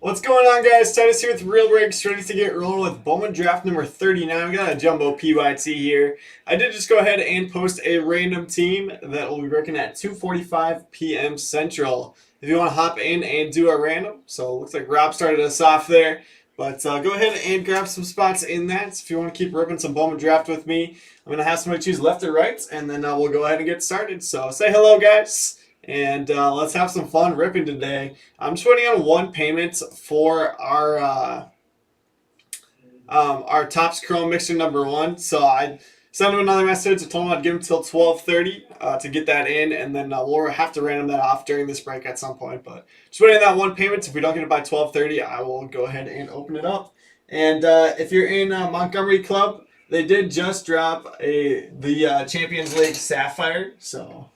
What's going on, guys? Titus here with Real Breaks, ready to get rolling with Bowman draft number 39. We got a jumbo PYT here. I did just go ahead and post a random team that will be working at 2:45 p.m. Central. If you want to hop in and do a random, so it looks like Rob started us off there. But go ahead and grab some spots in that. If you want to keep ripping some Bowman draft with me, I'm going to have somebody choose left or right, and then we'll go ahead and get started. So say hello, guys. And let's have some fun ripping today. I'm just waiting on one payment for our Topps Chrome Mixer number 1. So I sent him another message. I told him I'd give him till 12:30 to get that in, and then we'll have to random that off during this break at some point. But just waiting on that one payment. If we don't get it by 12:30, I will go ahead and open it up. And if you're in Montgomery Club, they did just drop the Champions League Sapphire. So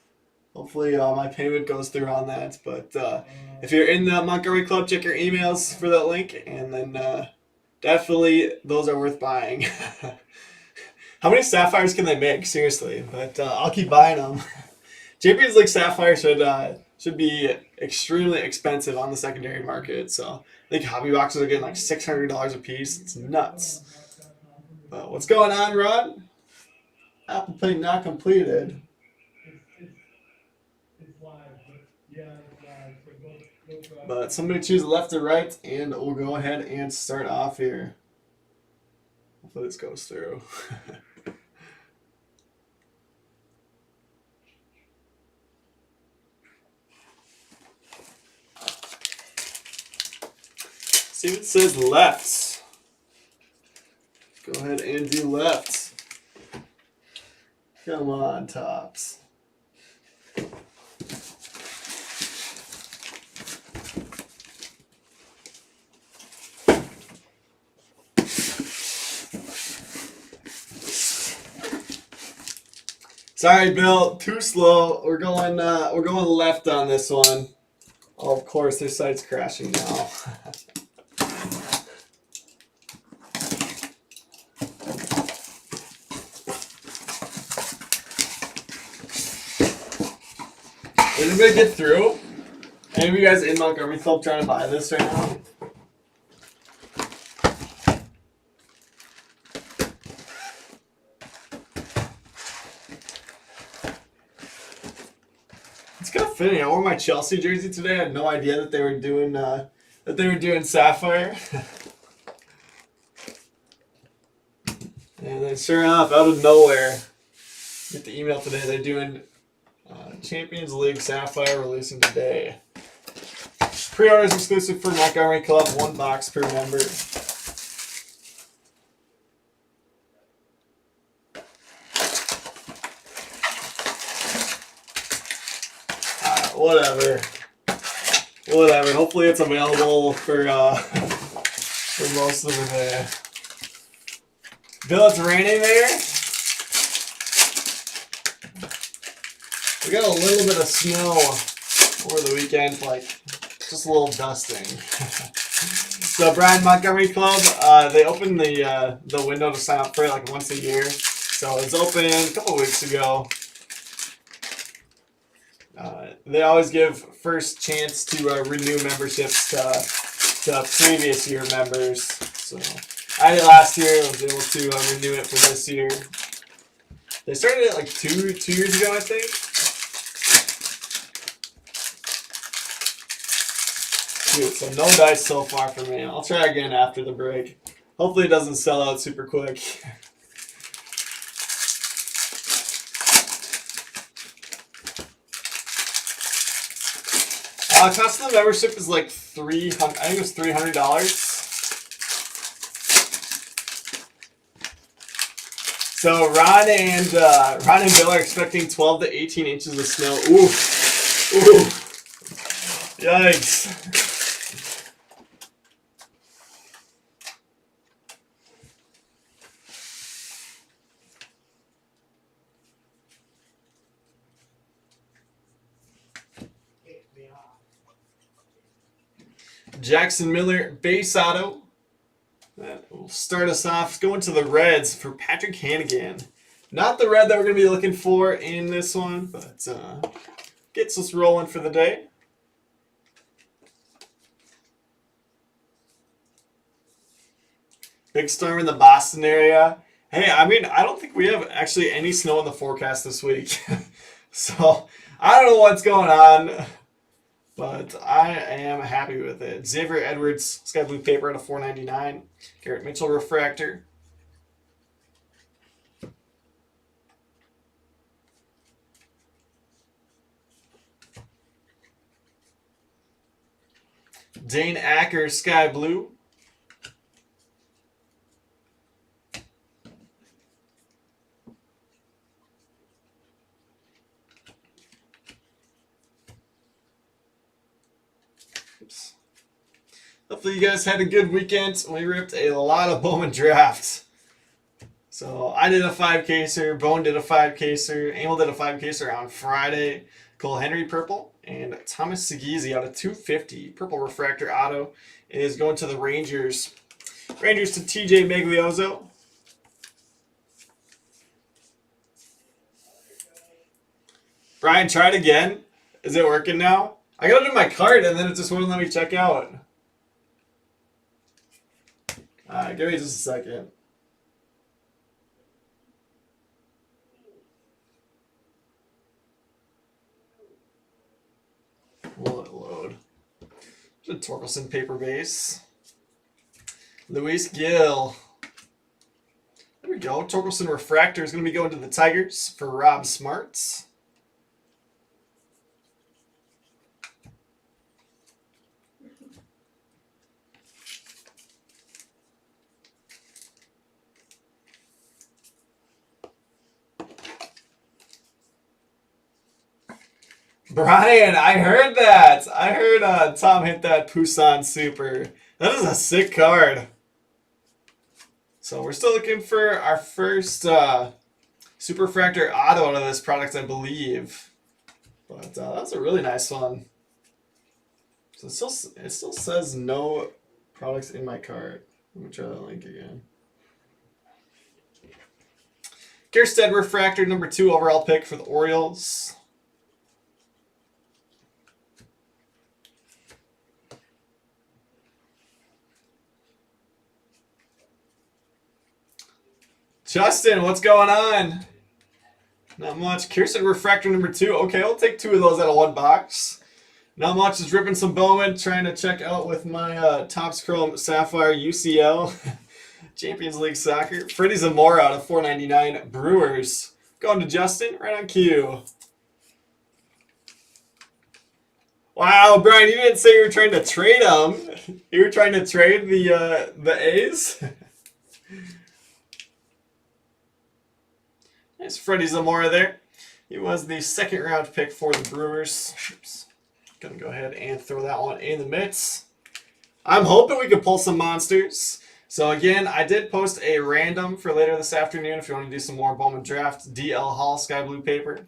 hopefully my payment goes through on that. But if you're in the Montgomery Club, check your emails for that link. And then definitely those are worth buying. How many Sapphires can they make? Seriously. But I'll keep buying them. Champions League Sapphire should be extremely expensive on the secondary market. So I think hobby boxes are getting like $600 a piece. It's nuts. But what's going on, Rod? Apple Pay not completed. But somebody choose left or right, and we'll go ahead and start off here. Hopefully this goes through. See if it says left. Go ahead and do left. Come on, Topps. Sorry, Bill, too slow. We're going left on this one. Oh, of course, their site's crashing now. Did anybody get through? Any of you guys in Montgomery Club trying to buy this right now? It's kind of fitting. I wore my Chelsea jersey today. I had no idea that they were doing Sapphire. And then sure enough, out of nowhere, get the email today. They're doing Champions League Sapphire releasing today. Pre-orders exclusive for Montgomery Club, 1 box per member. Whatever. Hopefully it's available for most of the day. Bill, it's raining there. We got a little bit of snow over the weekend, like just a little dusting. So Brian, Montgomery Club, they open the window to sign up for it like once a year. So it's open a couple weeks ago. They always give first chance to renew memberships to previous year members. So I did last year. I was able to renew it for this year. They started it like two years ago, I think. Dude, so no dice so far for me. I'll try again after the break. Hopefully it doesn't sell out super quick. Cost of the membership is like $300. I think it was $300. So Ron and Bill are expecting 12 to 18 inches of snow. Ooh, yikes! Jackson Miller base auto. That will start us off. Going to the Reds for Patrick Hannigan. Not the red that we're going to be looking for in this one, but gets us rolling for the day. Big storm in the Boston area. Hey, I mean, I don't think we have actually any snow in the forecast this week. So, I don't know what's going on, but I am happy with it. Xavier Edwards, sky blue paper at a 4.99. Garrett Mitchell refractor. Dane Acker, sky blue. Oops. Hopefully you guys had a good weekend. We ripped a lot of Bowman drafts. So I did a 5-caser, Bone did a 5-caser, Emil did a 5-caser on Friday. Cole Henry purple, and Thomas Segizzi out of 250. Purple refractor auto is going to the Rangers. Rangers to TJ Maglioso. Brian, try it again. Is it working now? I got it in my cart and then it just wouldn't let me check out. Give me just a second. Will it load? There's a Torkelson paper base. Luis Gill. There we go. Torkelson refractor is going to be going to the Tigers for Rob Smarts. Brian, I heard that. I heard Tom hit that Poussin Super. That is a sick card. So we're still looking for our first Super Fractor auto out of this product, I believe. But that's a really nice one. So it still says no products in my cart. Let me try that link again. Kierstead Refractor, number 2 overall pick for the Orioles. Justin, what's going on? Not much. Kierstead Refractor number 2. Okay, I'll take 2 of those out of 1 box. Not much. Just ripping some Bowman, trying to check out with my Topps Chrome Sapphire UCL Champions League Soccer. Freddie Zamora out of 4.99 Brewers. Going to Justin, right on cue. Wow, Brian, you didn't say you were trying to trade them. You were trying to trade the A's? Nice Freddie Zamora there. He was the 2nd round pick for the Brewers. Oops. Gonna go ahead and throw that one in the mix. I'm hoping we can pull some monsters. So again, I did post a random for later this afternoon if you want to do some more Bowman drafts. DL Hall sky blue paper.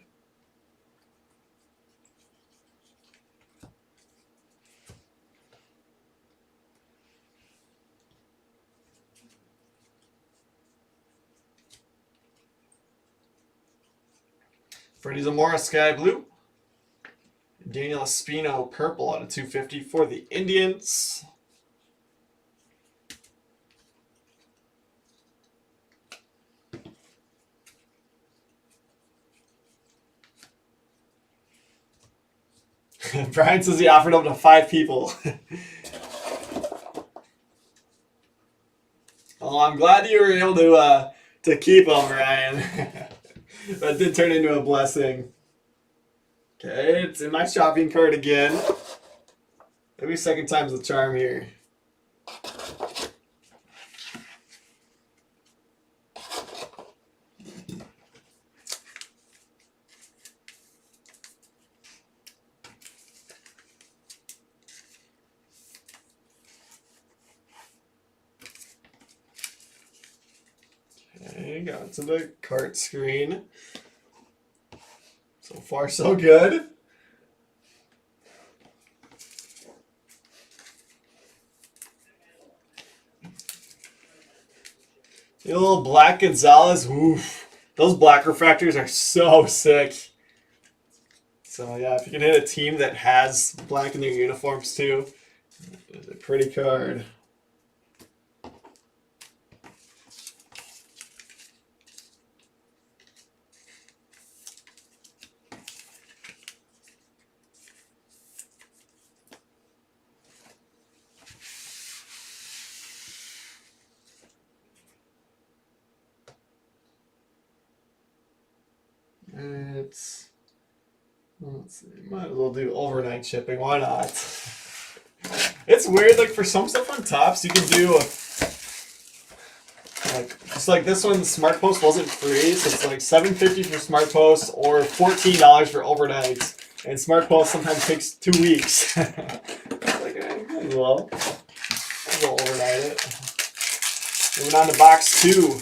Freddie Zamora sky blue. Daniel Espino purple out of 250 for the Indians. Brian says he offered up to 5 people. Oh, I'm glad you were able to keep them, Ryan. That did turn into a blessing. Okay, it's in my shopping cart again. Maybe 2nd time's the charm here. Okay, got to the cart screen. So far, so good. The little black Gonzalez, oof. Those black refractors are so sick. So yeah, if you can hit a team that has black in their uniforms too, it's a pretty card. Let's see. Might as well do overnight shipping. Why not? It's weird. Like for some stuff on Tops, you can do like just like this one. Smart Post wasn't free, so it's like $7.50 for Smart Post or $14 for overnight. And Smart Post sometimes takes 2 weeks. Like, well, we'll overnight it. Moving on to box 2.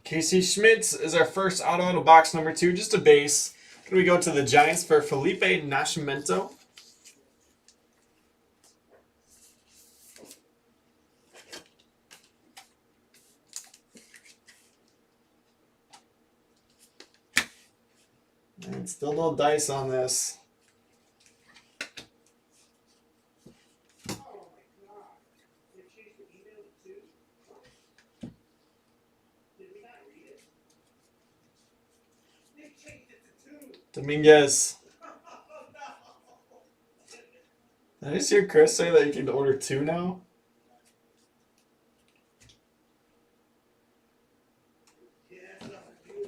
Casey Schmitz is our first auto in box number 2, just a base. Then we go to the Giants for Felipe Nascimento. And still no dice on this. Dominguez. Did I just hear Chris say that you can order 2 now?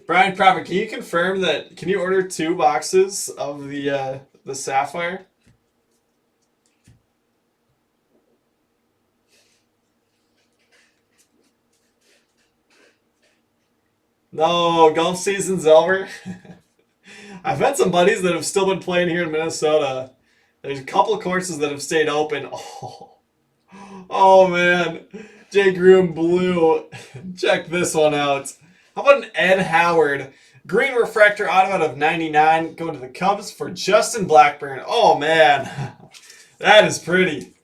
Brian Prophet, can you confirm that? Can you order 2 boxes of the Sapphire? No, golf season's over. I've had some buddies that have still been playing here in Minnesota. There's a couple of courses that have stayed open. Oh man. Jake Groom blue. Check this one out. How about an Ed Howard? Green refractor auto out of 99. Going to the Cubs for Justin Blackburn. Oh man. That is pretty.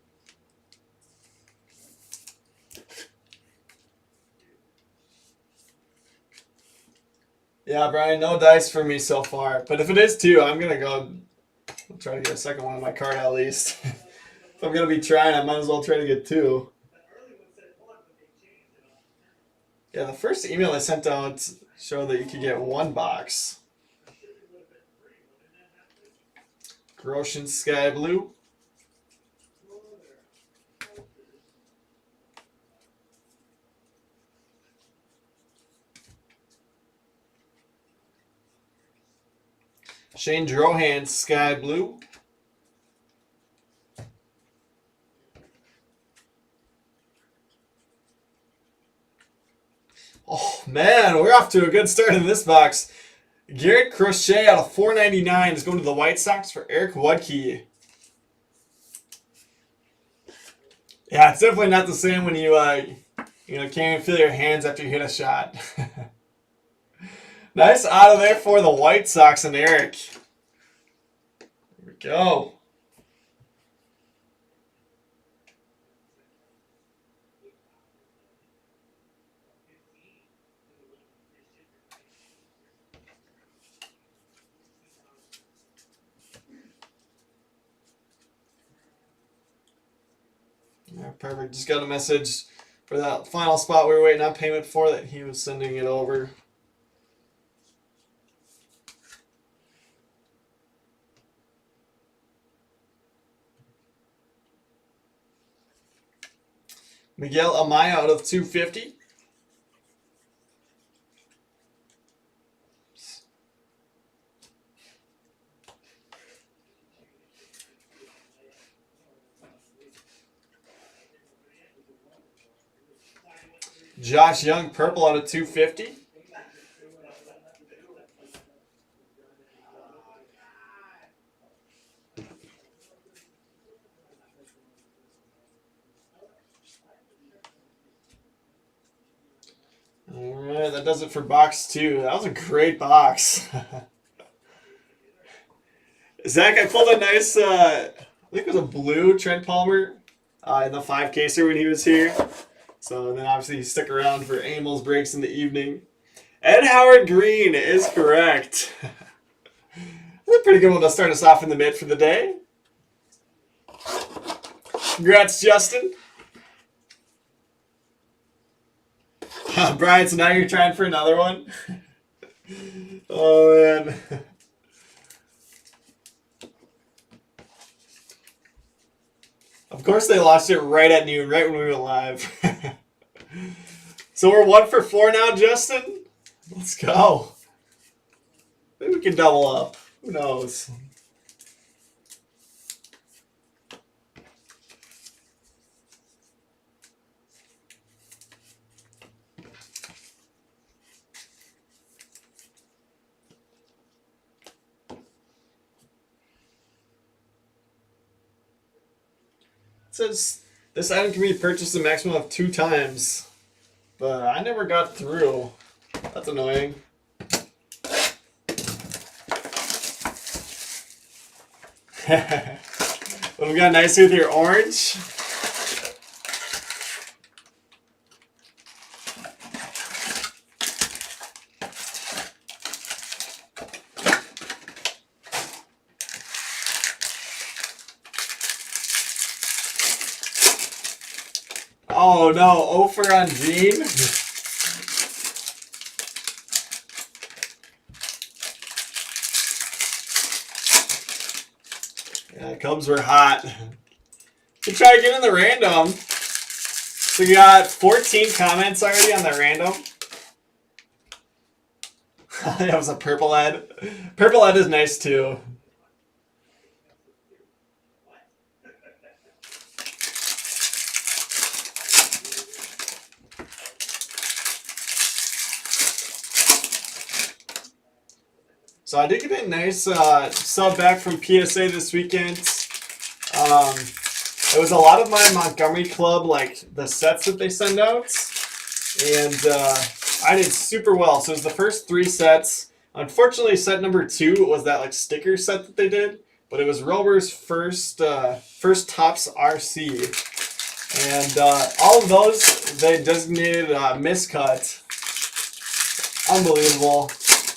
Yeah, Brian, no dice for me so far. But if it is 2, I'm going to go try to get a second one on my card at least. If I'm going to be trying, I might as well try to get 2. Yeah, the first email I sent out showed that you could get 1 box. Grosjean Sky Blue. Shane Drohan Sky Blue. Oh man, we're off to a good start in this box. Garrett Crochet out of 499 is going to the White Sox for Eric Wadkey. Yeah, it's definitely not the same when you can't even feel your hands after you hit a shot. Nice auto there for the White Sox and Eric. Here we go. Yeah, perfect. Just got a message for that final spot we were waiting on payment for that he was sending it over. Miguel Amaya out of 250. Josh Young, purple out of 250. All right, that does it for box 2. That was a great box. Zach, I pulled a nice, I think it was a blue Trent Palmer in the 5-caser when he was here. So then obviously he stuck around for Amels breaks in the evening. Ed Howard Green is correct. That's a pretty good one to start us off in the mid for the day. Congrats, Justin. Brian, so now you're trying for another one? Oh, man. Of course they lost it right at noon, right when we went live. So we're 1 for 4 now, Justin. Let's go. Maybe we can double up. Who knows? It says this item can be purchased a maximum of 2 times, but I never got through. That's annoying. What we got nice with your orange? Oh no, Ofer on Gene. Yeah, Cubs were hot. You try again in the random. So you got 14 comments already on the random. That was a purple Ed. Purple Ed is nice too. So I did get a nice sub back from PSA this weekend. It was a lot of my Montgomery Club, like the sets that they send out. And I did super well. So it was the first 3 sets. Unfortunately, set number 2 was that like sticker set that they did. But it was Rober's first Topps RC. And all of those, they designated miscut. Unbelievable.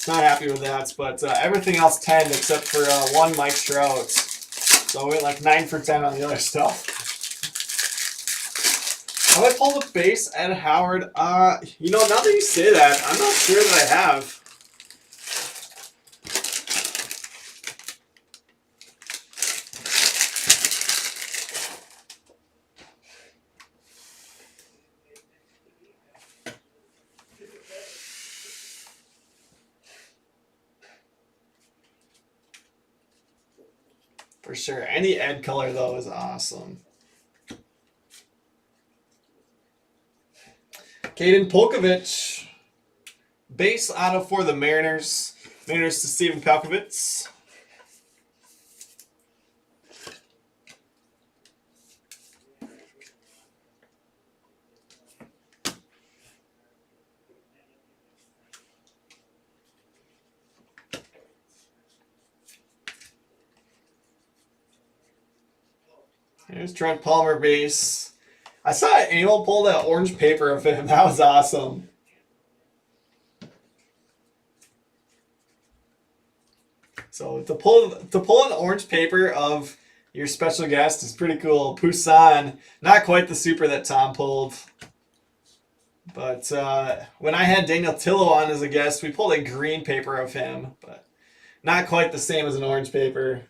Not happy with that, but everything else 10 except for 1 Mike Trout. So we went like 9 for 10 on the other stuff. Have I pulled a base Ed Howard? You know, now that you say that, I'm not sure that I have. For sure. Any Ed color, though, is awesome. Caden Polkovich. Base auto for the Mariners. Mariners to Steven Palkovitz. Here's Trent Palmer base. I saw Emil pull that orange paper of him. That was awesome. So to pull an orange paper of your special guest is pretty cool. Poussin, not quite the super that Tom pulled. But when I had Daniel Tillo on as a guest, we pulled a green paper of him, but not quite the same as an orange paper.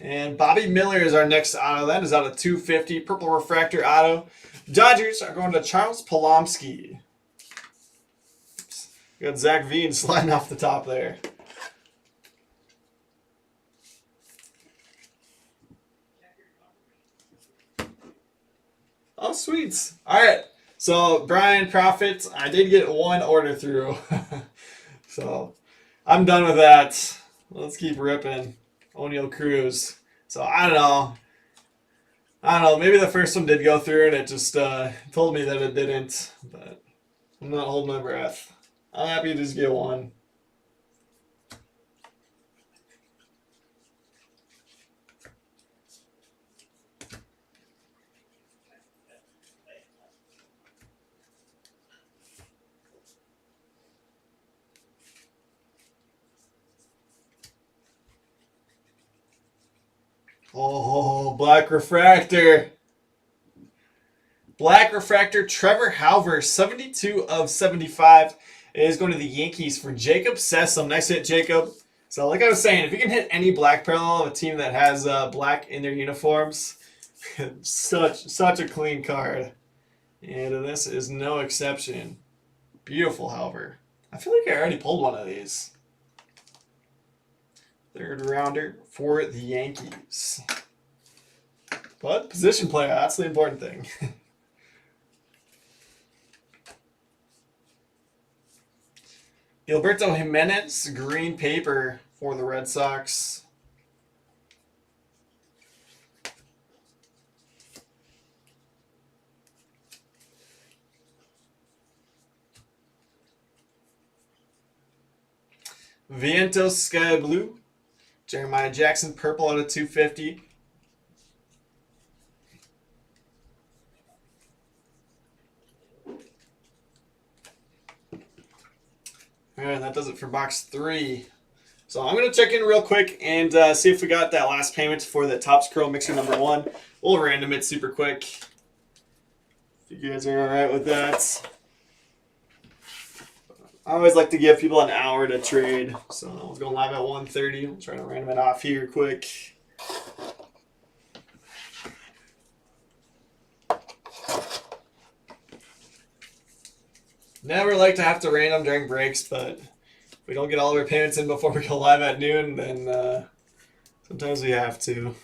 And Bobby Miller is our next auto. That is out of 250. Purple refractor auto. Dodgers are going to Charles Palomsky. Oops. We got Zach Veen sliding off the top there. Oh, sweet. All right. So, Brian Profit, I did get one order through. So, I'm done with that. Let's keep ripping. O'Neal Cruz. So, I don't know. Maybe the first one did go through and it just told me that it didn't. But I'm not holding my breath. I'm happy to just get one. Oh, Black Refractor. Black Refractor, Trevor Halver, 72 of 75. It is going to the Yankees for Jacob Sessom. Nice hit, Jacob. So, like I was saying, if you can hit any black parallel of a team that has black in their uniforms, such a clean card. And this is no exception. Beautiful, Halver. I feel like I already pulled one of these. Third rounder for the Yankees. But position player, that's the important thing. Gilberto Jimenez, green paper for the Red Sox. Vientos, sky blue. Jeremiah Jackson, purple out of 250. And that does it for box 3. So I'm going to check in real quick and see if we got that last payment for the Topps Curl Mixer number 1. We'll random it super quick. If you guys are alright with that. I always like to give people an hour to trade. So we'll go live at 1:30. We'll try to random it off here quick. Never like to have to random during breaks, but if we don't get all of our payments in before we go live at noon, then sometimes we have to.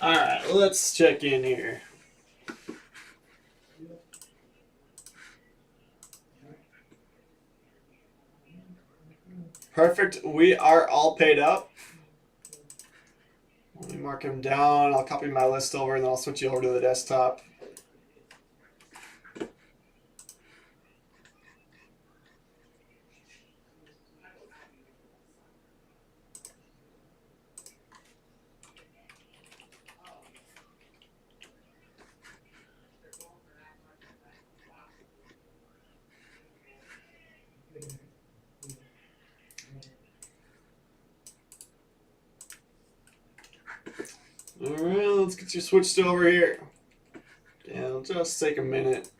Alright, let's check in here. Perfect. We are all paid up. Let me mark him down. I'll copy my list over and then I'll switch you over to the desktop. Alright, let's get you switched over here. Yeah, it'll just take a minute.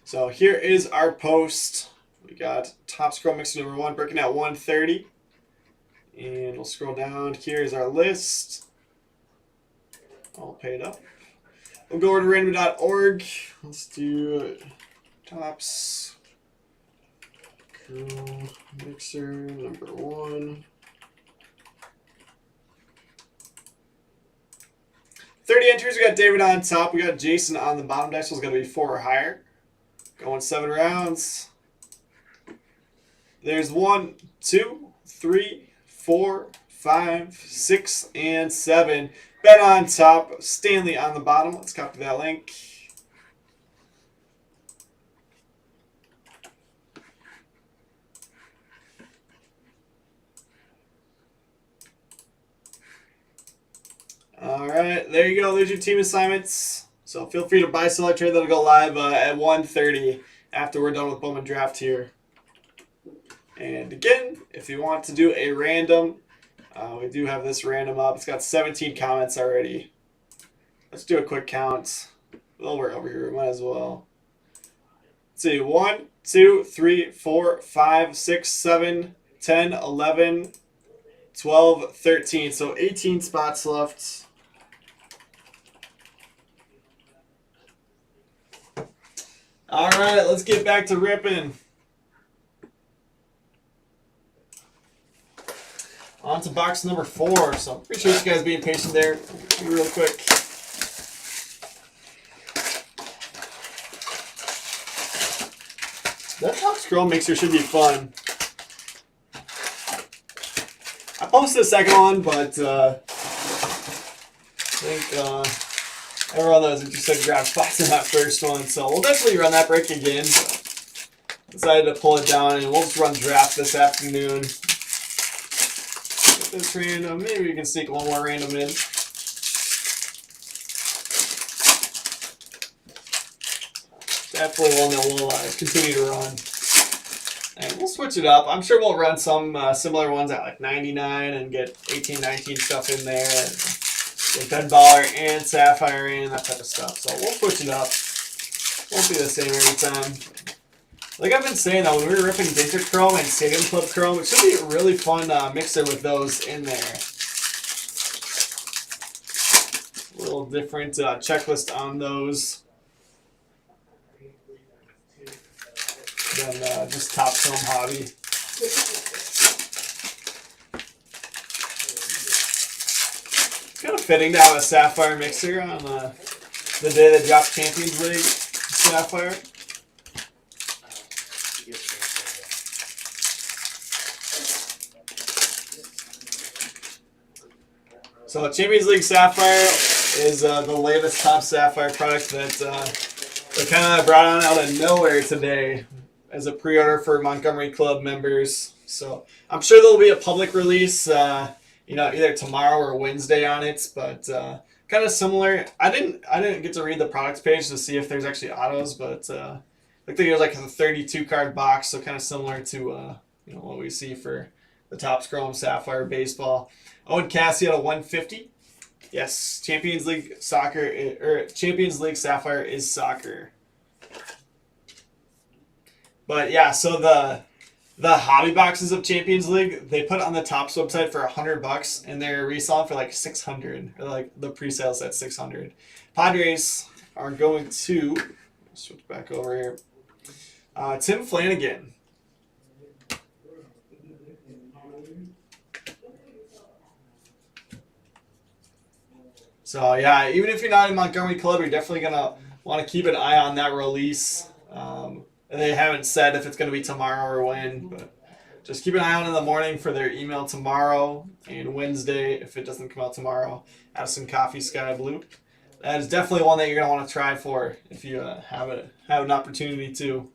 So here is our post. We got Topps Curl Mixer number 1 breaking at 1:30. And we'll scroll down. Here's our list. All paid up. We'll go over to random.org. Let's do Topps Curl Mixer number 1. 30 entries. We got David on top. We got Jason on the bottom. Decimal's got to be 4 or higher. Going 7 rounds. There's 1, 2, 3, 4, 5, 6, and 7. Ben on top. Stanley on the bottom. Let's copy that link. Alright, there you go. There's your team assignments. So feel free to buy, sell, or trade. That'll go live at 1:30 after we're done with Bowman Draft here. And again, if you want to do a random, we do have this random up. It's got 17 comments already. Let's do a quick count. Well, we're over here. Might as well. Let's see. 1, 2, 3, 4, 5, 6, 7, 10, 11, 12, 13. So 18 spots left. All right, let's get back to ripping. On to box number 4. So appreciate you guys being patient there. Real quick. That top scroll mixer should be fun. I posted the second one, but I think everyone that was interested grabbed spots in that first one. So we'll definitely run that break again. Decided to pull it down, and we'll just run draft this afternoon. Get this random. Maybe we can sneak one more random in. Definitely one that will continue to run. And we'll switch it up. I'm sure we'll run some similar ones at like 99 and get 18, 19 stuff in there. And get Ben Baller and Sapphire in, that type of stuff. So we'll switch it up. Won't be the same every time. Like I've been saying though, when we were ripping Vintage Chrome and Stadium Club Chrome, it should be a really fun mixer with those in there. A little different checklist on those than just Top Chrome Hobby. It's kind of fitting to have a Sapphire mixer on the day that dropped Champions League Sapphire. So Champions League Sapphire is the latest top Sapphire product that they kind of brought on out of nowhere today as a pre-order for Montgomery Club members. So I'm sure there'll be a public release, either tomorrow or Wednesday on it. But kind of similar. I didn't get to read the products page to see if there's actually autos, but I think it was like a 32 card box, so kind of similar to what we see for the Topps Chrome Sapphire baseball. Owen Cassie at a 150. Yes, Champions League soccer or Champions League Sapphire is soccer. But yeah, so the hobby boxes of Champions League, they put on the Topps website for $100, and they're reselling for like $600, or like the pre-sales at $600. Padres are going to switch back over here. Tim Flanagan. So yeah, even if you're not in Montgomery Club, you're definitely gonna want to keep an eye on that release. They haven't said if it's going to be tomorrow or when, but just keep an eye on in the morning for their email tomorrow, and Wednesday, if it doesn't come out tomorrow, Addison Coffee Sky Blue. That is definitely one that you're going to want to try for if you have an opportunity to.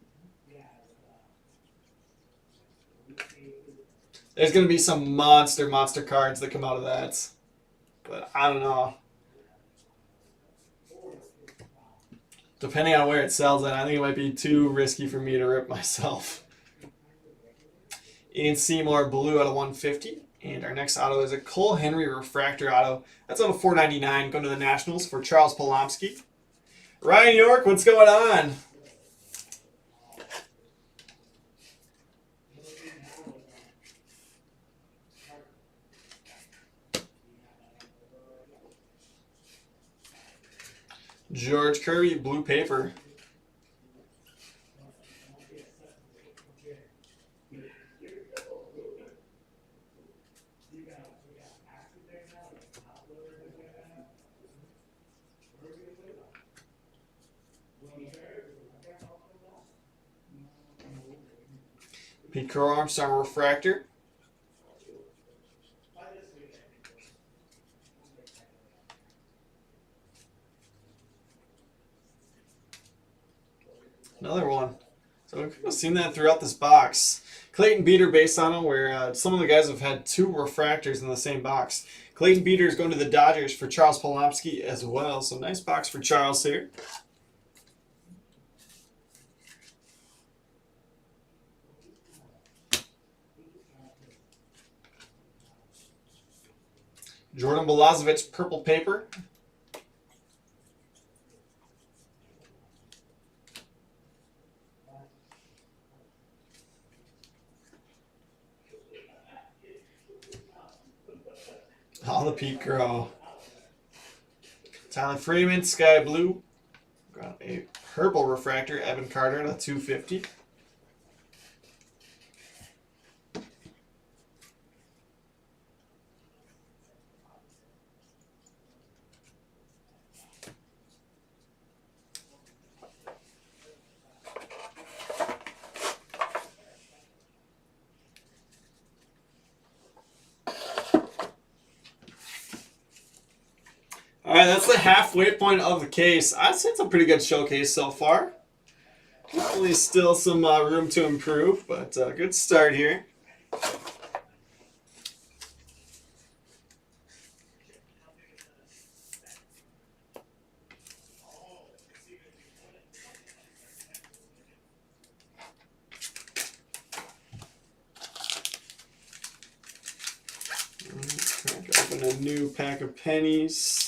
There's going to be some monster cards that come out of that, but I don't know. Depending on where it sells at, I think it might be too risky for me to rip myself. Ian Seymour Blue out of 150. And our next auto is a Cole Henry Refractor auto. That's out of 499, going to the Nationals for Charles Polomsky. Ryan York, what's going on? George Kirby, blue paper. Pete Crow Armstrong refractor. Another one. So we've kind of seen that throughout this box. Clayton Beater based on them, where some of the guys have had two refractors in the same box. Clayton Beater is going to the Dodgers for Charles Polomsky as well. So nice box for Charles here. Jordan Balazovic, purple paper. All the Pete Crow. Tyler Freeman, Sky Blue. Got a purple refractor, Evan Carter at a 250. All right, that's the halfway point of the case. I'd say it's a pretty good showcase so far. Probably still some room to improve, but good start here. Crack open a new pack of pennies.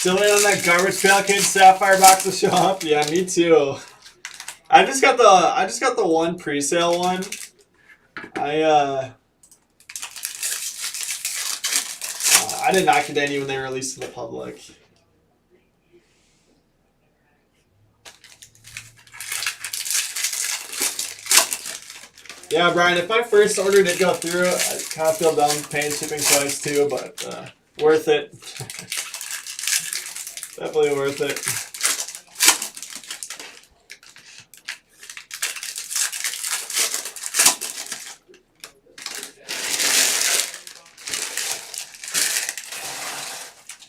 Still waiting on that Garbage Pail Kids Sapphire box to show up. Yeah, me too. I just got the one pre-sale one. I did not get any when they released to the public. Yeah, Brian, if my first order did go through, I kind of feel dumb paying shipping twice too, but worth it. Definitely worth it.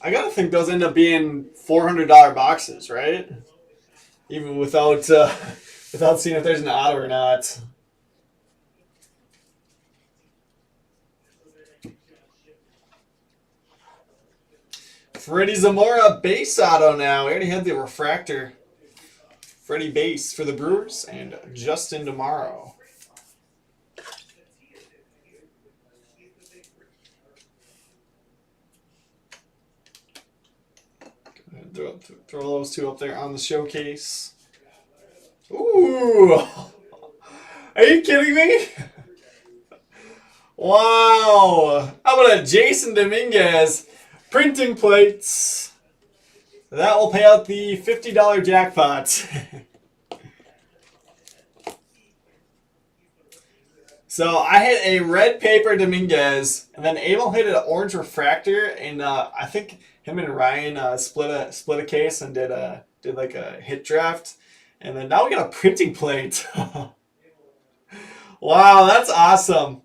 I gotta think those end up being $400 boxes, right? Even without without seeing if there's an auto or not. Freddie Zamora base auto now. We already had the refractor. Freddie base for the Brewers and Justin tomorrow. Go ahead, throw those two up there on the showcase. Ooh! Are you kidding me? Wow! How about a Jason Dominguez? Printing plates. That will pay out the $50 jackpot. So I hit a red paper Dominguez, and then Abel hit an orange refractor, and I think him and Ryan split a case and did like a hit draft, and then now we got a printing plate. Wow, that's awesome.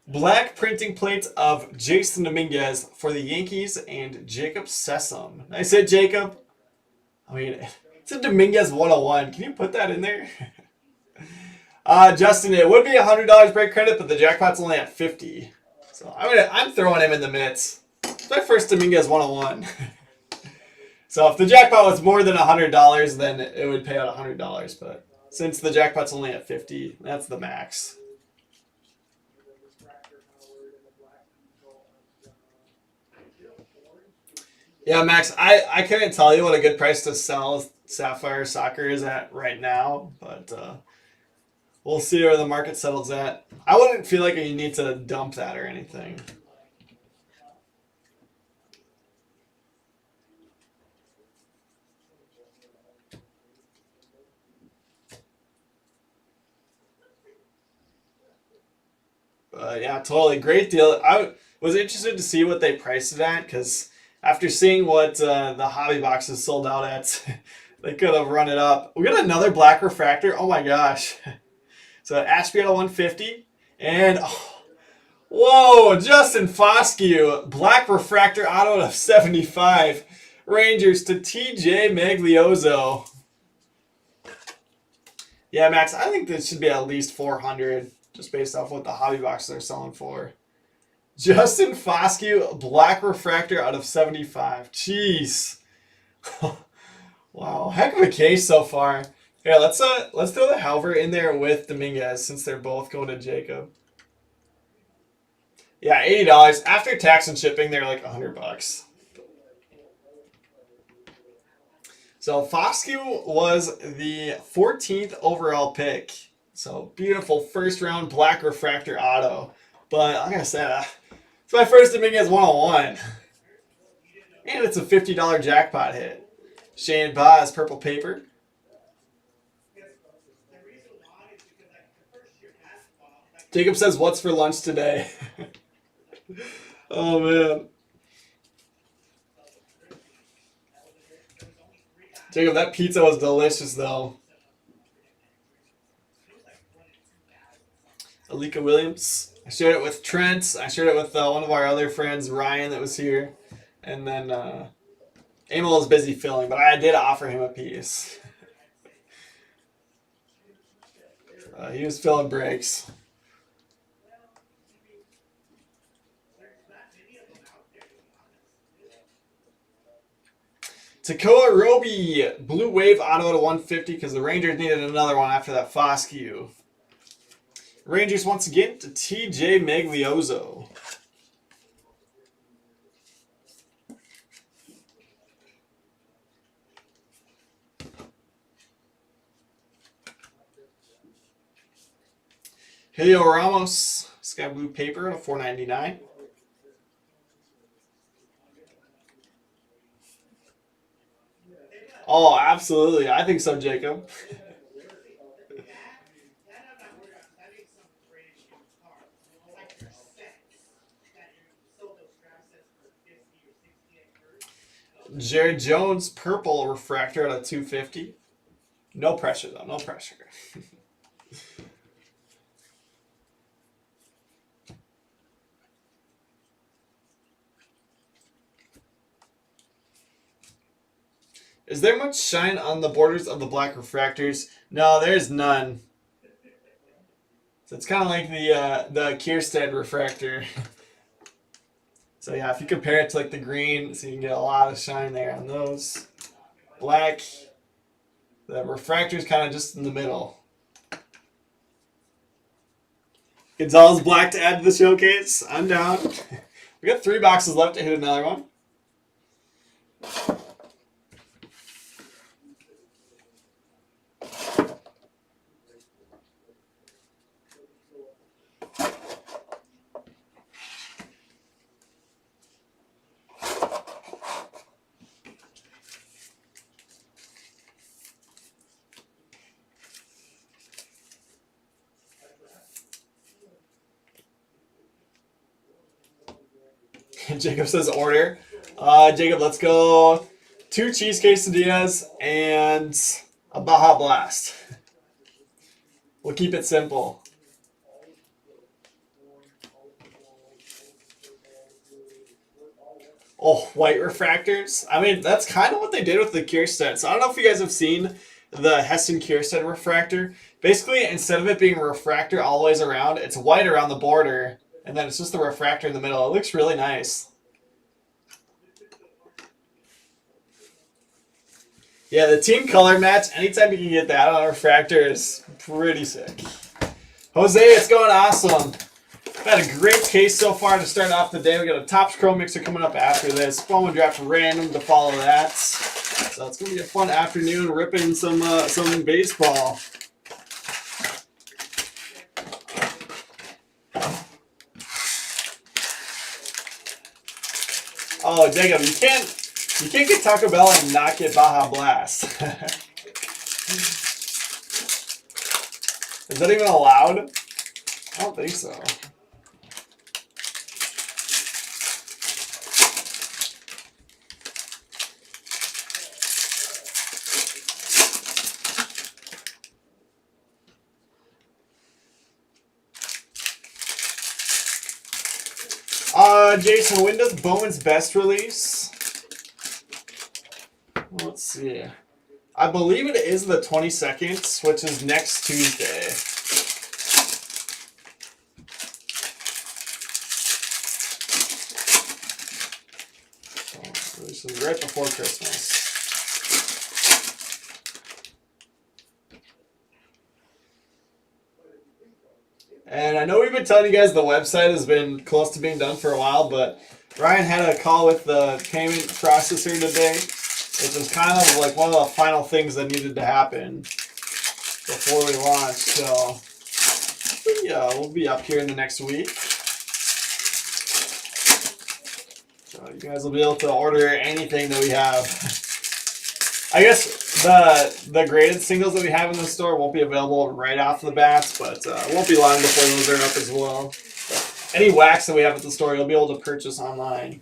Black printing plate of Jason Dominguez for the Yankees and Jacob Sessom. Nice hit, Jacob. I mean, it's a Dominguez 101. Can you put that in there? Justin, it would be $100 break credit, but the jackpot's only at $50. So I'm throwing him in the mix. It's my first Dominguez 101. So if the jackpot was more than $100, then it would pay out $100. But since the jackpot's only at $50, that's the max. Yeah, Max, I couldn't tell you what a good price to sell Sapphire Soccer is at right now, but we'll see where the market settles at. I wouldn't feel like you need to dump that or anything. Yeah, totally. Great deal. I was interested to see what they priced it at because after seeing what the hobby boxes sold out at, they could have run it up. We got another black refractor. Oh my gosh. So Ashby at a 150. And whoa, Justin Foscue, black refractor auto of 75. Rangers to TJ Maglioso. Yeah, Max, I think this should be at least 400 just based off what the hobby boxes are selling for. Justin Foscue, black refractor out of 75. Jeez. Wow, heck of a case so far. Yeah, let's throw the Halver in there with Dominguez since they're both going to Jacob. Yeah, $80 after tax and shipping. They're like $100. So Foscue was the 14th overall pick. So beautiful first round black refractor auto. But like I said, it's my first Dominguez 101. And it's a $50 jackpot hit. Shane Baz, purple paper. Jacob says, what's for lunch today? Oh, man. Jacob, that pizza was delicious, though. Alika Williams. I shared it with Trent. I shared it with one of our other friends, Ryan, that was here. And then Emil was busy filling, but I did offer him a piece. He was filling breaks. Takoa Roby, Blue Wave auto to 150 because the Rangers needed another one after that Foscue. Rangers once again to TJ Maglioso. Julio Ramos, Sky Blue paper at a $4.99. Oh, absolutely. I think so, Jacob. Jared Jones, purple refractor at a 250. No pressure, though. No pressure. Is there much shine on the borders of the black refractors? No, there's none. So it's kind of like the Kierstead refractor. So yeah, if you compare it to like the green, so you can get a lot of shine there on those. Black, the refractor is kind of just in the middle. Gonzalez black to add to the showcase. I'm down. We got 3 boxes left to hit another one. Jacob says order. Jacob, let's go 2 cheese quesadillas and a Baja Blast. We'll keep it simple. Oh, white refractors. I mean, that's kind of what they did with the Kierstead. So I don't know if you guys have seen the Heston Kierstead refractor. Basically, instead of it being a refractor all the ways around, it's white around the border. And then it's just the refractor in the middle. It looks really nice. Yeah, the team color match, anytime you can get that on a refractor is pretty sick. Jose, it's going awesome. We've had a great case so far to start off the day. We got a Topps Chrome Mixer coming up after this. Bowman Draft Random to follow that. So it's going to be a fun afternoon ripping some baseball. Oh, Jacob, you can't get Taco Bell and not get Baja Blast. Is that even allowed? I don't think so. Jason, when does Bowman's best release? Let's see. I believe it is the 22nd, which is next Tuesday. So this is right before Christmas. And I know we've been telling you guys the website has been close to being done for a while, but Ryan had a call with the payment processor today, which was kind of like one of the final things that needed to happen before we launch. So yeah, we'll be up here in the next week. So you guys will be able to order anything that we have. I guess the graded singles that we have in the store won't be available right off the bat, but it won't be long before those are up as well. But any wax that we have at the store, you'll be able to purchase online.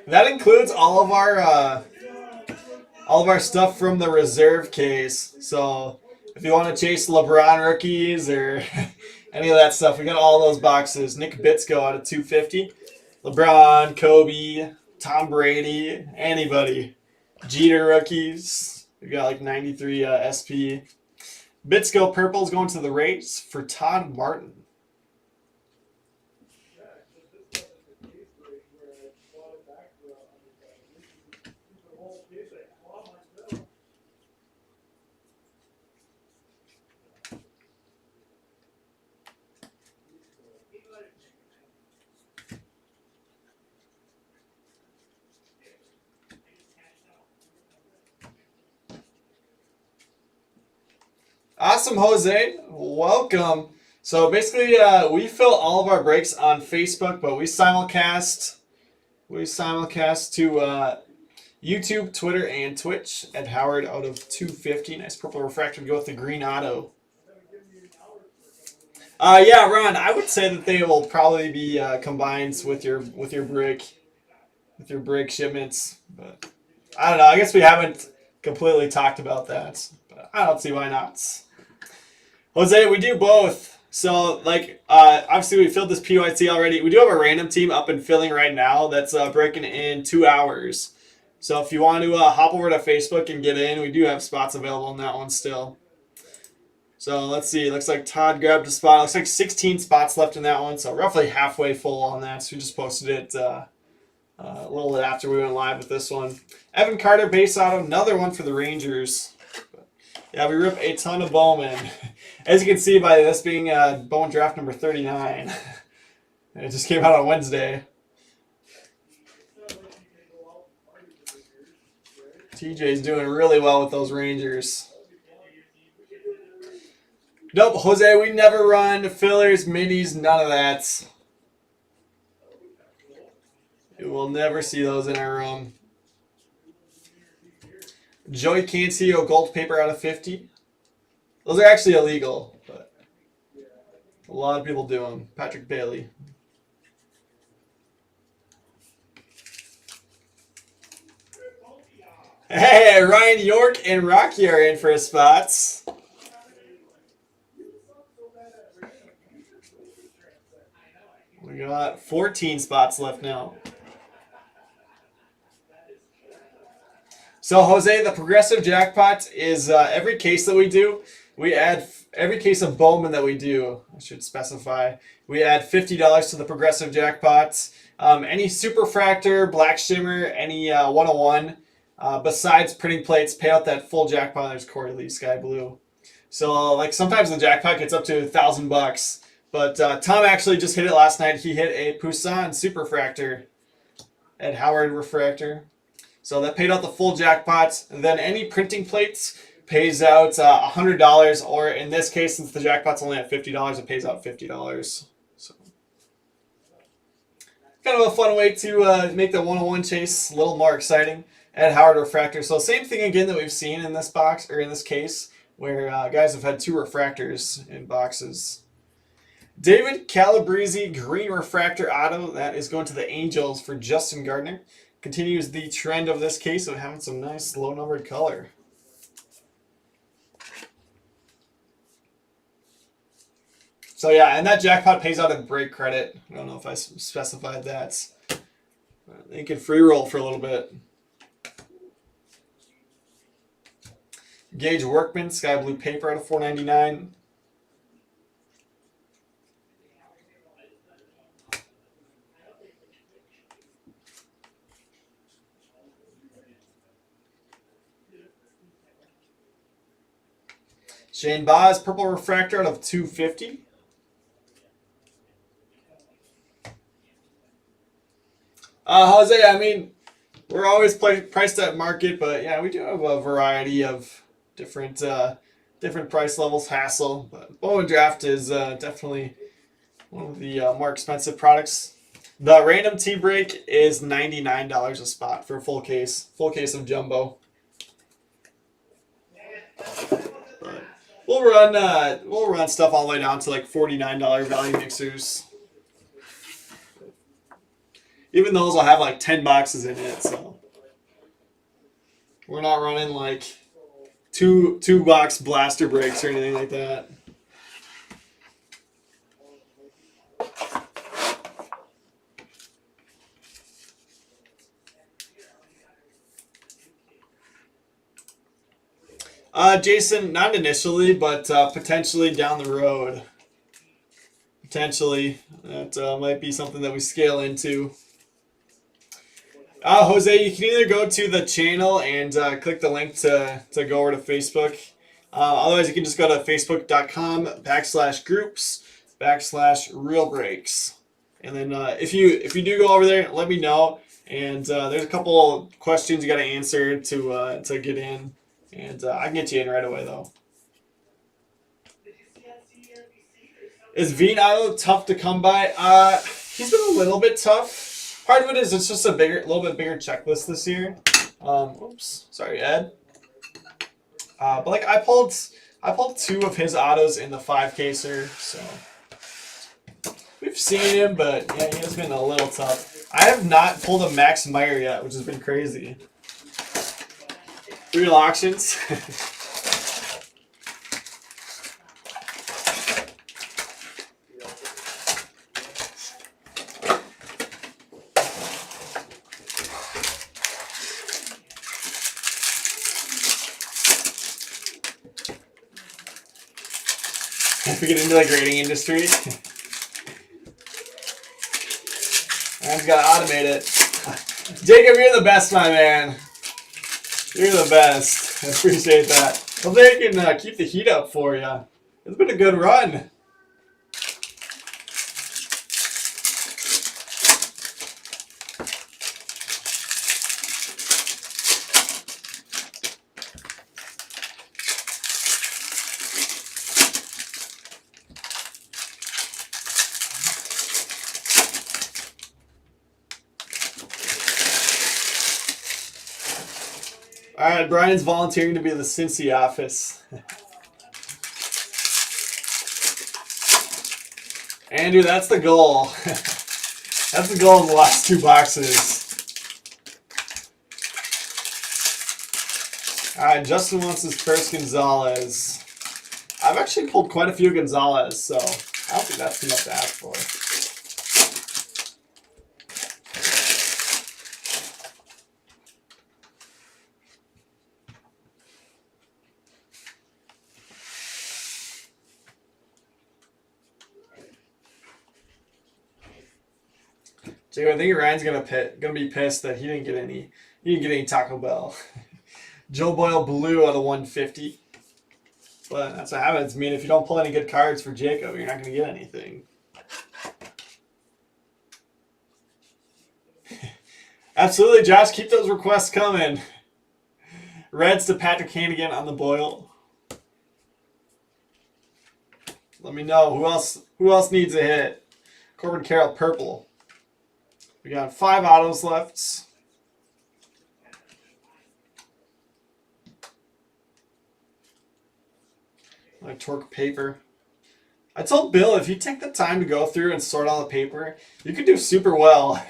That includes all of our stuff from the reserve case. So if you want to chase LeBron rookies or any of that stuff, we got all those boxes. Nick Bitsko out of 250. LeBron, Kobe, Tom Brady, anybody. Jeter rookies. We got like 93 SP. Bitsko purple's going to the Rays for Todd Martin. Awesome, Jose. Welcome. So basically, we fill all of our breaks on Facebook, but we simulcast to YouTube, Twitter, and Twitch. Ed Howard out of 250. Nice purple refractor to go with the green auto. Yeah, Ron, I would say that they will probably be combined with your brick shipments, but I don't know. I guess we haven't completely talked about that, but I don't see why not. Jose, we do both. So, like, obviously we filled this PYT already. We do have a random team up and filling right now that's breaking in 2 hours. So if you want to hop over to Facebook and get in, we do have spots available in that one still. So let's see. It looks like Todd grabbed a spot. It looks like 16 spots left in that one, so roughly halfway full on that. So we just posted it a little bit after we went live with this one. Evan Carter base auto, another one for the Rangers. Yeah, we rip a ton of Bowman. As you can see by this being Bowman draft number 39. It just came out on Wednesday. TJ's doing really well with those Rangers. Nope, Jose, we never run fillers, minis, none of that. You will never see those in our room. Joey Cancio gold paper out of 50. Those are actually illegal, but a lot of people do them. Patrick Bailey. Hey, Ryan York and Rocky are in for spots. We got 14 spots left now. So, Jose, the progressive jackpot is every case that we do, we add every case of Bowman that we do, I should specify, we add $50 to the progressive jackpots. Any superfractor, black shimmer, any 101, besides printing plates, pay out that full jackpot. There's Corey Sky Blue. So, like, sometimes the jackpot gets up to $1,000. But Tom actually just hit it last night. He hit a Poussin superfractor at Howard refractor. So that paid out the full jackpot. And then any printing plates pays out $100, or in this case, since the jackpot's only at $50, it pays out $50. So kind of a fun way to make the 101 chase a little more exciting at Howard refractor. So same thing again that we've seen in this box, or in this case, where guys have had 2 refractors in boxes. David Calabrese green refractor auto. That is going to the Angels for Justin Gardner. Continues the trend of this case of having some nice low-numbered color. So yeah, and that jackpot pays out in break credit. I don't know if I specified that. You can free roll for a little bit. Gage Workman, Sky Blue Paper out of 499. Shane Baz, Purple Refractor out of 250. Jose, I mean, we're always priced at market, but yeah, we do have a variety of different price levels. Hassle, but Bowman Draft is definitely one of the more expensive products. The random tea break is $99 a spot for a full case of jumbo. But we'll run stuff all the way down to like $49 value mixers. Even those will have like 10 boxes in it, so we're not running like two box blaster breaks or anything like that. Jason, not initially, but potentially down the road. Potentially, that might be something that we scale into. Jose, you can either go to the channel and click the link to go over to Facebook. Otherwise, you can just go to facebook.com/groups/real breaks. And then if you do go over there, let me know. And there's a couple questions you got to answer to get in. And I can get you in right away, though. Is Vino tough to come by? He's been a little bit tough. Part of it is it's just a little bit bigger checklist this year. Oops, sorry, Ed. But like I pulled 2 of his autos in the 5-caser, so we've seen him, but yeah, he has been a little tough. I have not pulled a Max Meyer yet, which has been crazy. Real auctions. If we get into the grading industry, I've got to automate it. Jacob, you're the best, my man. You're the best. I appreciate that. Hopefully I can keep the heat up for you. It's been a good run. All right, Brian's volunteering to be in the Cincy office. Andrew, that's the goal. That's the goal in the last 2 boxes. All right, Justin wants his first Gonzalez. I've actually pulled quite a few Gonzalez, so I don't think that's too much to ask for. Jacob, I think Ryan's gonna be pissed that he didn't get any Taco Bell. Joe Boyle Blue out of 150. But that's what happens. I mean, if you don't pull any good cards for Jacob, you're not gonna get anything. Absolutely, Josh. Keep those requests coming. Reds to Patrick Hannigan on the Boyle. Let me know who else needs a hit. Corbin Carroll purple. We got 5 autos left. Like Torque paper. I told Bill if you take the time to go through and sort all the paper, you could do super well.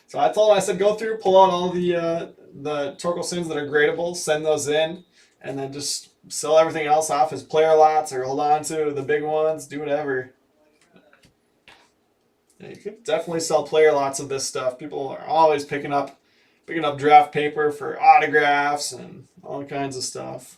So I told him, I said, go through, pull out all the Torkelsons that are gradable, send those in, and then just sell everything else off as player lots or hold on to the big ones, do whatever. Yeah, you could definitely sell player lots of this stuff. People are always picking up draft paper for autographs and all kinds of stuff.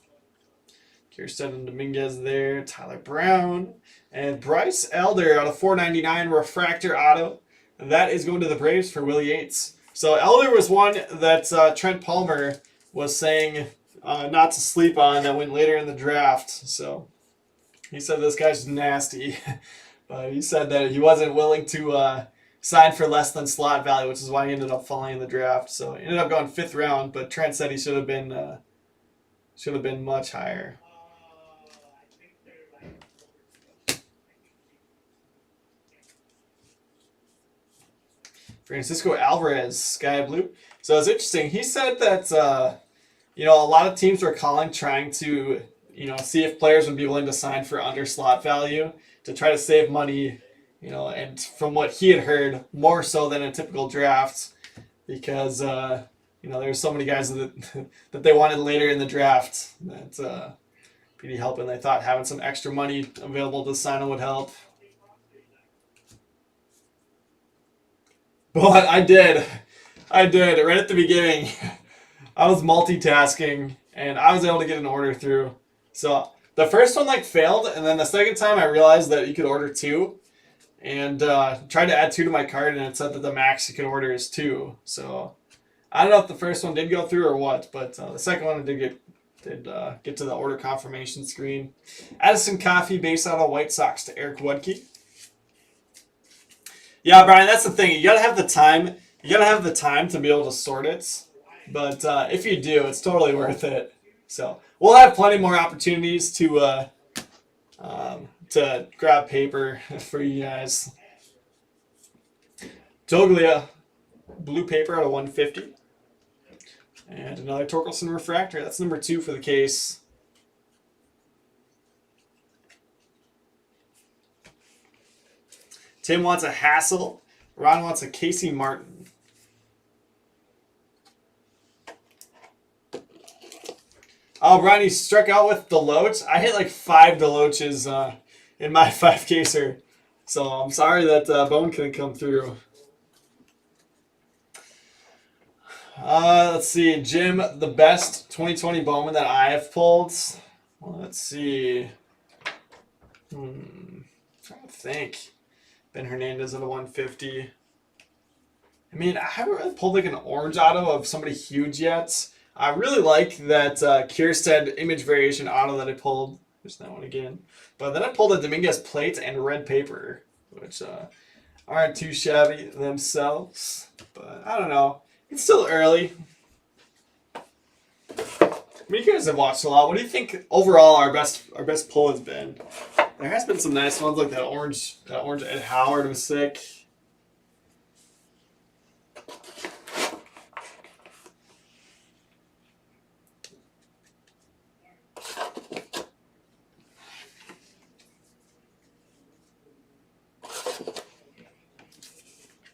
Kirsten and Dominguez there, Tyler Brown, and Bryce Elder out of 499 refractor auto. And that is going to the Braves for Willie Yates. So Elder was one that Trent Palmer was saying not to sleep on that went later in the draft. So he said this guy's nasty. But he said that he wasn't willing to sign for less than slot value, which is why he ended up falling in the draft. So he ended up going 5th round, but Trent said he should have been much higher. Francisco Alvarez, Sky Blue. So it's interesting. He said that a lot of teams were calling, trying to see if players would be willing to sign for under slot value to try to save money. And from what he had heard, more so than a typical draft, because there's so many guys that they wanted later in the draft that PD helping. They thought having some extra money available to sign them would help. But I did right at the beginning. I was multitasking and I was able to get an order through. So the first one failed, and then the second time I realized that you could order 2. And tried to add 2 to my card, and it said that the max you could order is 2. So I don't know if the first one did go through or what, but the second one did get to the order confirmation screen. Addison Coffee, base out of White Sox to Eric Wudke. Yeah, Brian, that's the thing. You gotta have the time. You gotta have the time to be able to sort it. But if you do, it's totally worth it. So we'll have plenty more opportunities to grab paper for you guys. Toglia, blue paper out of 150. And another Torkelson refractor. That's number 2 for the case. Tim wants a Hassel. Ron wants a Casey Martin. Oh, Ronnie struck out with Deloach. I hit 5 Deloaches in my 5-caser. So I'm sorry that Bowman couldn't come through. Let's see. Jim, the best 2020 Bowman that I have pulled. Well, let's see. I'm trying to think. Ben Hernandez at a 150. I mean, I haven't really pulled an orange auto of somebody huge yet. I really like that Kierstead image variation auto that I pulled. There's that one again. But then I pulled a Dominguez plate and red paper, which aren't too shabby themselves. But I don't know. It's still early. I mean, you guys have watched a lot. What do you think overall our best pull has been? There has been some nice ones, like that orange Ed Howard was sick.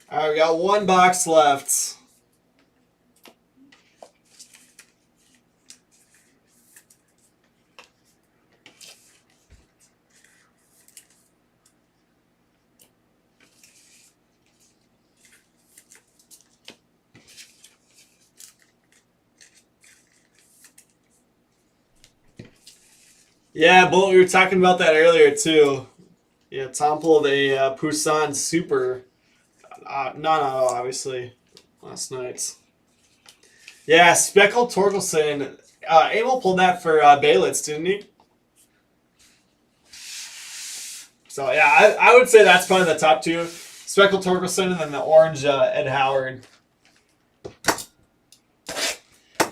All right, we got 1 box left. Yeah, Bolt, we were talking about that earlier too. Yeah, Tom pulled a Poussin Super. No, obviously, last night. Yeah, Speckled Torkelson. Abel pulled that for Baylitz, didn't he? So, yeah, I would say that's probably the top 2. Speckled Torkelson and then the orange Ed Howard.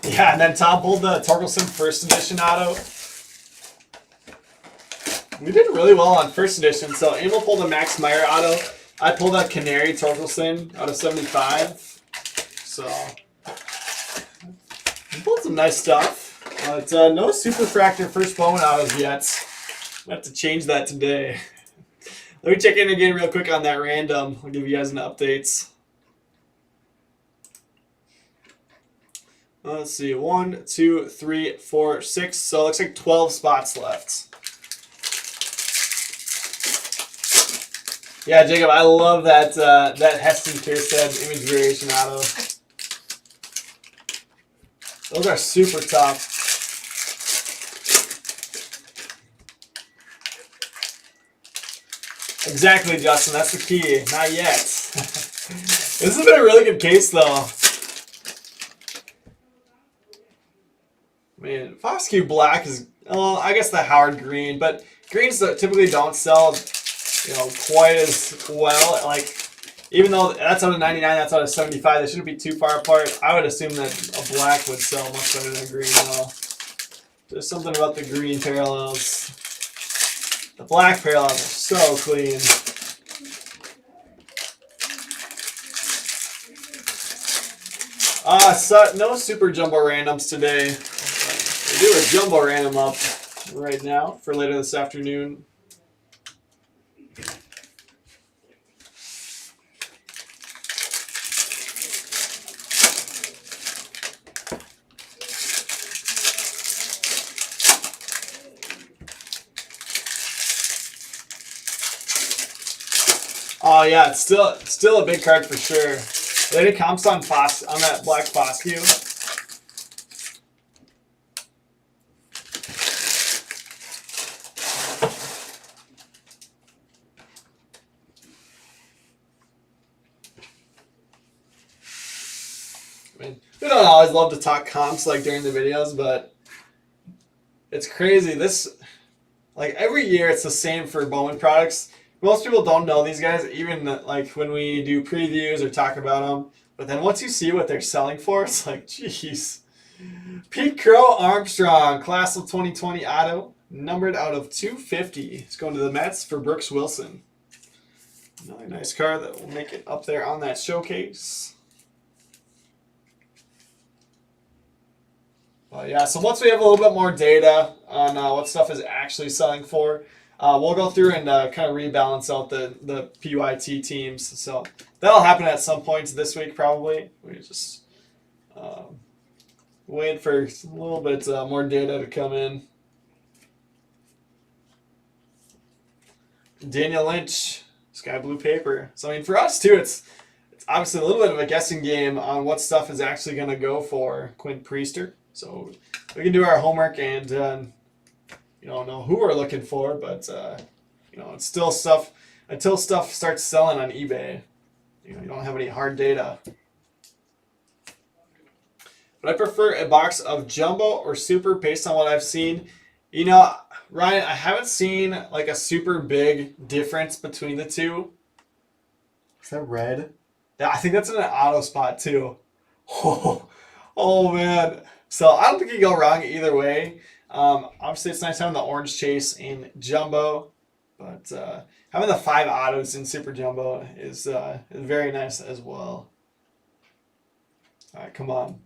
Yeah, and then Tom pulled the Torkelson first edition auto. We did really well on first edition. So Abel pulled a Max Meyer auto. I pulled a Canary Torkelson out of 75. So we pulled some nice stuff. But no Superfractor first Bowman autos yet. I have to change that today. Let me check in again real quick on that random. I'll give you guys an update. Let's see. 1, 2, 3, 4, 6. So it looks like 12 spots left. Yeah, Jacob, I love that that Heston Kierstead image variation auto. Those are super tough. Exactly, Justin. That's the key. Not yet. This has been a really good case, though. Man, Foscue Black is, well, I guess the Howard Green, but greens typically don't sell, you know, quite as well. Like, even though that's out of 99, that's out of 75, they shouldn't be too far apart. I would assume that a black would sell much better than a green, though. There's something about the green parallels. The black parallels are so clean. No super jumbo randoms today. We do a jumbo random up right now for later this afternoon. Oh yeah, it's still a big card for sure. Any comps on that black Foscue? I mean, we don't always love to talk comps like during the videos, but it's crazy. Like every year it's the same for Bowman products. Most people don't know these guys, even like when we do previews or talk about them. But then once you see what they're selling for, it's like, jeez. Pete Crow Armstrong, class of 2020 auto, numbered out of 250. It's going to the Mets for Brooks Wilson. Another nice card that will make it up there on that showcase. Yeah, so once we have a little bit more data on what stuff is actually selling for, we'll go through and kind of rebalance out the PYT teams. So that'll happen at some points this week, probably. We just wait for a little bit more data to come in. Daniel Lynch, Sky Blue Paper. So I mean, for us too, it's obviously a little bit of a guessing game on what stuff is actually going to go for Quinn Priester. So we can do our homework and you know who we're looking for, but you know, it's still stuff until stuff starts selling on eBay. You know, you don't have any hard data. But I prefer a box of jumbo or super based on what I've seen. You know, Ryan, I haven't seen like a super big difference between the two. Is that red? Yeah, I think that's in an auto spot too. Oh man. So I don't think you can go wrong either way. Obviously, it's nice having the orange chase in jumbo, but having the 5 autos in super jumbo is very nice as well. All right, come on.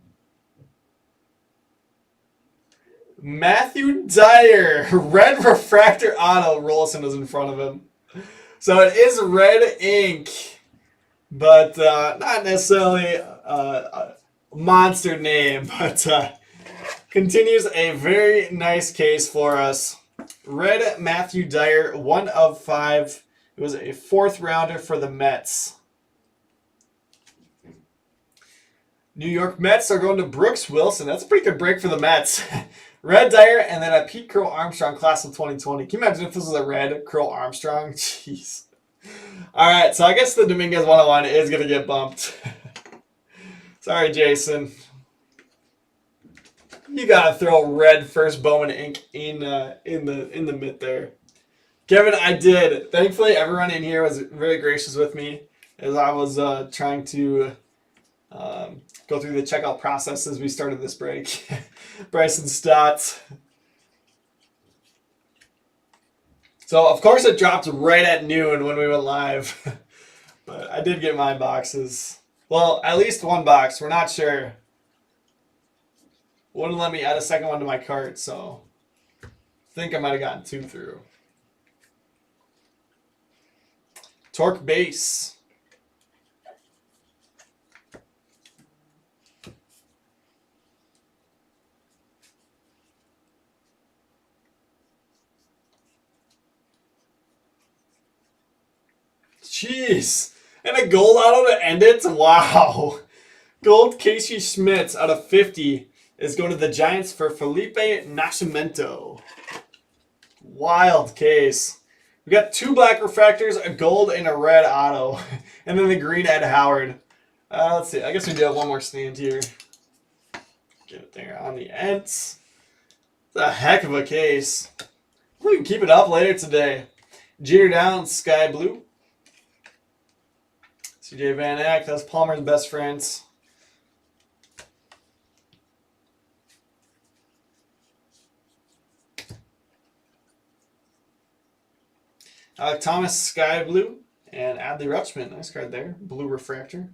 Matthew Dyer, red refractor auto. Rollison is in front of him. So it is red ink, but not necessarily a monster name, but continues a very nice case for us. Red Matthew Dyer, 1 of 5. It was a 4th rounder for the Mets. New York Mets are going to Brooks Wilson. That's a pretty good break for the Mets. Red Dyer and then a Pete Crow Armstrong class of 2020. Can you imagine if this was a red Crow Armstrong? Jeez. All right, so I guess the Dominguez 101 is going to get bumped. Sorry, Jason. You gotta throw red first Bowman ink in the mid there. Kevin, I did. Thankfully, everyone in here was very gracious with me as I was trying to go through the checkout process as we started this break. Bryson Stott. So, of course, it dropped right at noon when we went live. But I did get my boxes. Well, at least 1 box. We're not sure. Wouldn't let me add a second one to my cart, so I think I might have gotten 2 through. Torque Base. Jeez. And a gold auto to end it? Wow. Gold Casey Schmitz out of 50 is going to the Giants for Felipe Nascimento. Wild case. We got 2 black refractors, a gold, and a red auto. And then the green Ed Howard. Let's see. I guess we do have one more stand here. Get it there on the ends. It's a heck of a case. We can keep it up later today. Jeter down, sky blue. CJ Van Eck, that's Palmer's best friends. Alec Thomas, sky blue. And Adley Rutschman, nice card there. Blue refractor.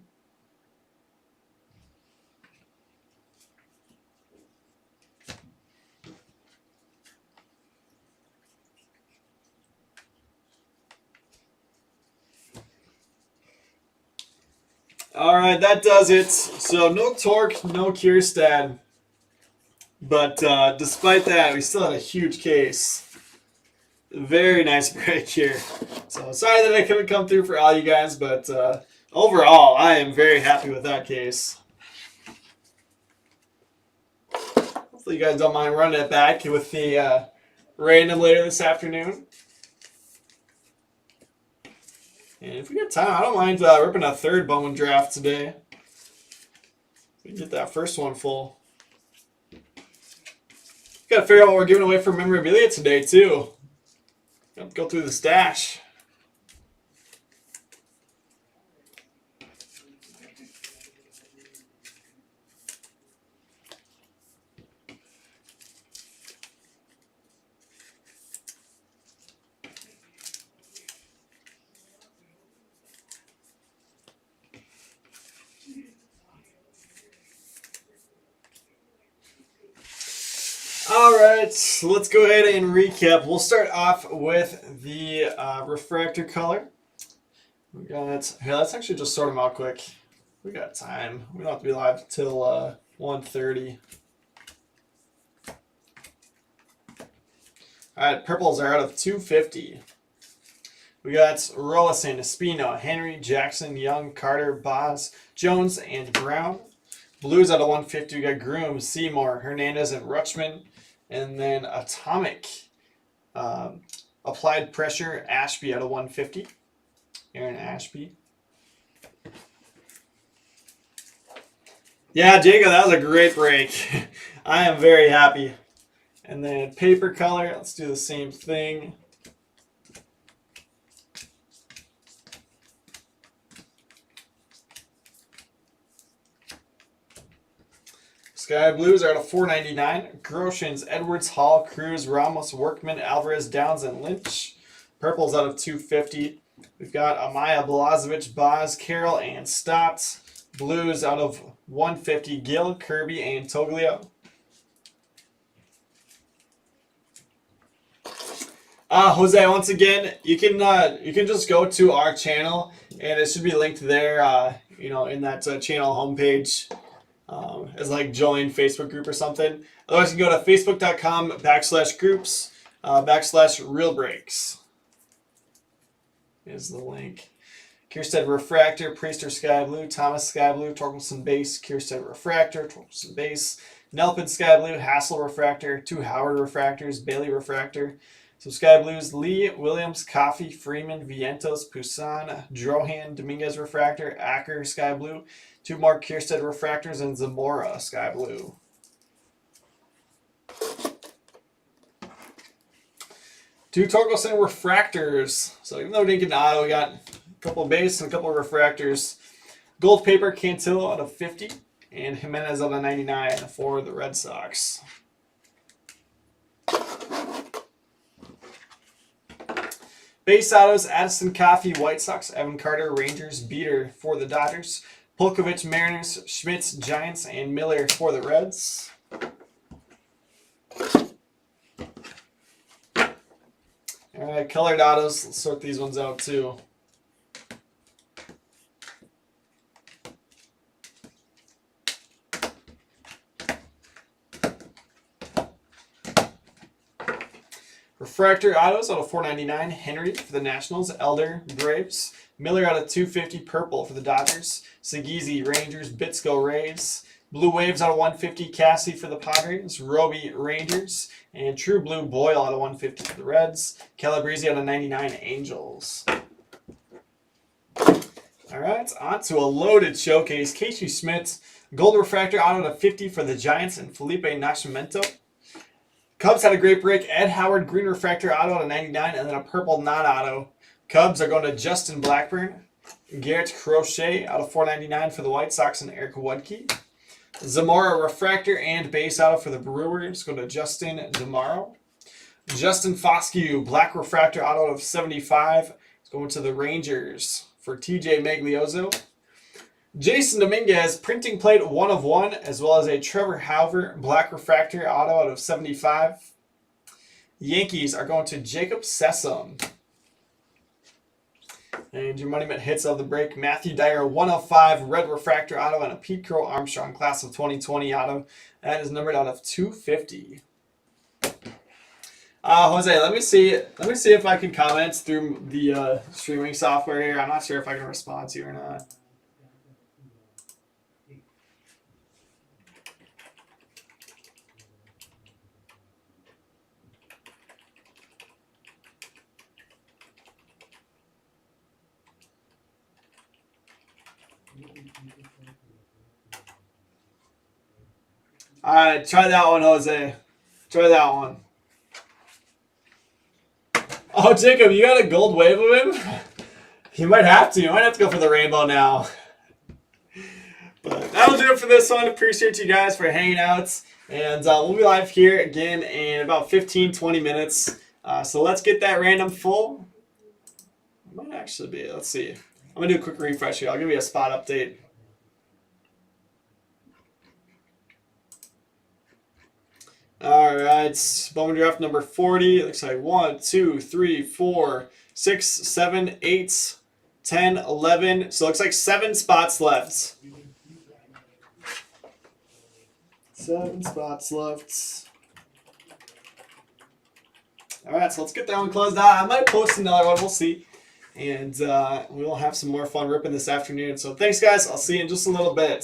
All right, that does it. So no Torque, no Kierstad. But despite that, we still had a huge case. Very nice break here. So sorry that I couldn't come through for all you guys, but overall, I am very happy with that case. Hopefully you guys don't mind running it back with the random later this afternoon. And if we get time, I don't mind ripping a third Bowman draft today. We get that first one full. Got to figure out what we're giving away for memorabilia today, too. Got to go through the stash. All right, so let's go ahead and recap. We'll start off with the refractor color. We got here. Let's actually just sort them out quick. We got time. We don't have to be live till 1:30. All right, purples are out of 250. We got Rollison, Espino, Henry, Jackson, Young, Carter, Boz, Jones, and Brown. Blues out of 150. We got Groom, Seymour, Hernandez, and Rutschman. And then Atomic, Applied Pressure, Ashby out of 150. Aaron Ashby. Yeah, Jacob, that was a great break. I am very happy. And then paper color, let's do the same thing. Sky Blues are out of 499. Groshans, Edwards, Hall, Cruz, Ramos, Workman, Alvarez, Downs, and Lynch. Purples out of 250. We've got Amaya, Balazovic, Boz, Carroll, and Stotts. Blues out of 150. Gill, Kirby, and Toglio. Jose, once again, you can just go to our channel, and it should be linked there. In that channel homepage. As like join Facebook group or something. Otherwise, you can go to facebook.com/groups/realbreaks. Is the link. Kierstead Refractor, Priester Sky Blue, Thomas Sky Blue, Torkelson Base, Kierstead Refractor, Torkelson Base, Nelpin Sky Blue, Hassel Refractor, 2 Howard Refractors, Bailey Refractor. So Sky Blues, Lee, Williams, Coffey, Freeman, Vientos, Poussin, Drohan, Dominguez Refractor, Acker Sky Blue, 2 more Kierstead Refractors, and Zamora Sky Blue. Two Torkelson Refractors. So even though we didn't get an auto, we got a couple of base and a couple of refractors. Gold paper, Cantillo out of 50, and Jimenez out of 99 for the Red Sox. Base autos, Addison Coffey, White Sox, Evan Carter, Rangers, Beater for the Dodgers, Polkovich, Mariners, Schmitz, Giants, and Miller for the Reds. All right, colored autos. Let's sort these ones out too. Refractor autos out of 499, Henry for the Nationals, Elder, Braves, Miller out of 250, purple for the Dodgers, Segezi, Rangers, Bitsko, Rays, Blue Waves out of 150, Cassie for the Padres, Roby, Rangers, and True Blue Boyle out of 150 for the Reds, Calabrese out of 99, Angels. All right, on to a loaded showcase. Casey Schmidt, gold refractor auto to 50 for the Giants, and Felipe Nascimento. Cubs had a great break. Ed Howard, green refractor auto to 99, and then a purple non-auto. Cubs are going to Justin Blackburn. Garrett Crochet out of 499 for the White Sox, and Eric Woodkey. Zamora refractor and base auto for the Brewers. Go to Justin Zamaro. Justin Foscue, black refractor auto of 75. It's going to the Rangers for TJ Magliozzo. Jason Dominguez, printing plate 1 of 1, as well as a Trevor Hauver, black refractor auto out of 75. Yankees are going to Jacob Sessom. And your money bet hits of the break, Matthew Dyer, 105, red refractor auto, and a Pete Crow Armstrong class of 2020 auto. That is numbered out of 250. Jose, let me see if I can comment through the streaming software here. I'm not sure if I can respond to you or not. All right, try that one, Jose. Try that one. Oh, Jacob, you got a gold wave of him? You might have to. You might have to go for the rainbow now. But that'll do it for this one. Appreciate you guys for hanging out. And we'll be live here again in about 15-20 minutes. So let's get that random full. It might actually be. Let's see. I'm going to do a quick refresh here. I'll give you a spot update. All right, Bowman draft number 40. It looks like 1, 2, 3, 4, 6, 7, 8, 10, 11. So it looks like 7 spots left. 7 spots left. All right, so let's get that one closed out. I might post another one. We'll see. And we'll have some more fun ripping this afternoon. So thanks, guys. I'll see you in just a little bit.